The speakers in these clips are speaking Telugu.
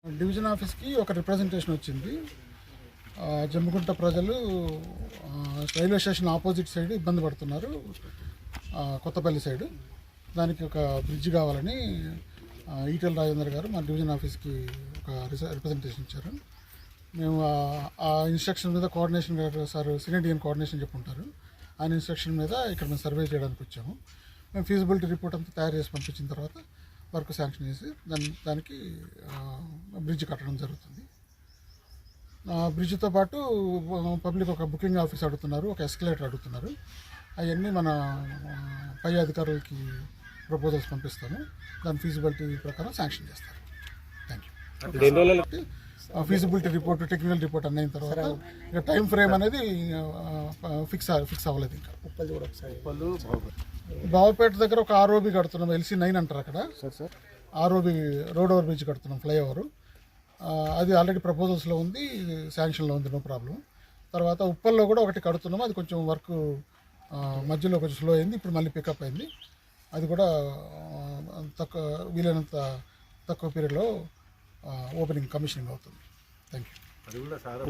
డివిజన్ ఆఫీస్కి ఒక రిప్రజెంటేషన్ వచ్చింది. జమ్మిగుంట ప్రజలు రైల్వే స్టేషన్ ఆపోజిట్ సైడ్ ఇబ్బంది పడుతున్నారు, కొత్తపల్లి సైడు. దానికి ఒక బ్రిడ్జ్ కావాలని ఈటెల రాజేందర్ గారు మా డివిజన్ ఆఫీస్కి ఒక రిప్రజెంటేషన్ ఇచ్చారు. మేము ఆ ఇన్స్ట్రక్షన్ మీద కోఆర్డినేషన్ గారు సార్ సీనియర్ డిఎన్ కోఆర్డినేషన్ చెప్పుంటారు. ఆయన ఇన్స్ట్రక్షన్ మీద ఇక్కడ మేము సర్వే చేయడానికి వచ్చాము. మేము ఫీజిబిలిటీ రిపోర్ట్ అంతా తయారు చేసి పంపించిన తర్వాత వర్క్ శాంక్షన్ చేసి దానికి బ్రిడ్జ్ కట్టడం జరుగుతుంది. బ్రిడ్జ్తో పాటు పబ్లిక్ ఒక బుకింగ్ ఆఫీస్ అడుగుతున్నారు, ఒక ఎస్కలేటర్ అడుగుతున్నారు. అవన్నీ మన పై అధికారులకి ప్రపోజల్స్ పంపిస్తాము. దాని ఫీజిబిలిటీ ప్రకారం శాంక్షన్ చేస్తారు. Thank you. Feasibility report, technical report అన్న తర్వాత ఇక టైం ఫ్రేమ్ అనేది ఫిక్స్ అవ్వలేదు. ఇంకా బావపేట దగ్గర ఒక ఆర్ఓబి కడుతున్నాం, LC9 అంటారు అక్కడ. ఆర్ఓబి రోడ్ ఓవర్ బ్రిడ్జ్ కడుతున్నాం, ఫ్లైఓవర్. అది ఆల్రెడీ ప్రపోజల్స్లో ఉంది, శాంక్షన్లో ఉంది, నో ప్రాబ్లం. తర్వాత ఉప్పల్లో కూడా ఒకటి కడుతున్నాము, అది కొంచెం వర్క్ మధ్యలో కొంచెం స్లో అయింది, ఇప్పుడు మళ్ళీ పికప్ అయింది. అది కూడా వీలైనంత తక్కువ పీరియడ్లో ఓపెనింగ్ కమిషనింగ్ అవుతుంది. Thank you. అది కూడా సార్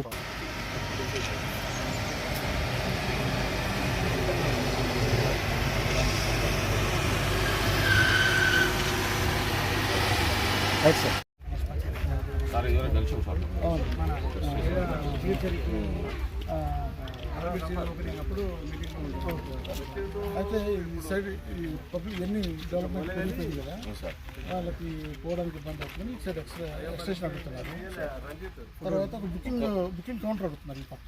అయితే ఈ సైడ్ ఈ పబ్లిక్ ఎన్ని డెవలప్మెంట్ పెరిగిపోయింది కదా, వాళ్ళకి పోవడానికి ఇబ్బంది అవుతుంది. ఈ సైడ్ ఎక్స్టేషన్ అడుగుతున్నారు. తర్వాత ఒక బుకింగ్ కౌంటర్ అడుగుతున్నారు ఈ పక్క.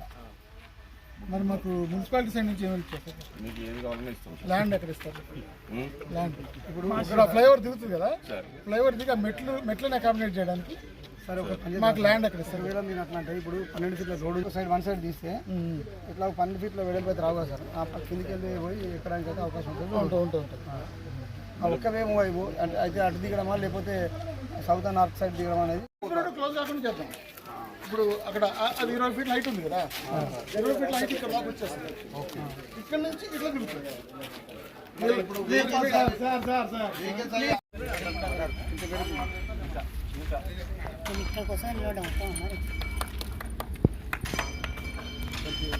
మరి మాకు మున్సిపాలిటీ సైడ్ నుంచి ఏమైనా ఇచ్చారు? ల్యాండ్ ఎక్కడ ఇస్తారు? ల్యాండ్ ఇప్పుడు ఇక్కడ ఫ్లైఓవర్ దిగుతుంది కదా, ఫ్లైఓవర్ దిగి మెట్లను అకామిడేట్ చేయడానికి సరే మాకు ల్యాండ్ ఎక్కడ ఇస్తారు? వేళ మీరు అట్లా అంటే ఇప్పుడు 12 ఫీట్ల రోడ్డు సైడ్ వన్ సైడ్ తీస్తే ఇట్లా 12 ఫీట్ల వెడల్పు అయితే రావు కదా సార్. ఆ కిందికి వెళ్ళి పోయి ఎక్కడానికి అయితే అవకాశం ఉంటుంది. ఒక్కవేమో అంటే అయితే అటు దిగడమా లేకపోతే సౌత్ అండ్ నార్త్ సైడ్ దిగడం అనేది క్లోజ్ కాకుండా చేద్దాం. ఇప్పుడు అక్కడ అది 20 ఫీట్ల హైట్ ఉంది కదా, 20 ఫీట్ల హైట్ ఇక్కడ దాకా వచ్చేస్తుంది. ఇక్కడ నుంచి ఇట్లా దిగుతుంది. ఇక్కడ కోసం నిలవడం మరి కొద్దిగా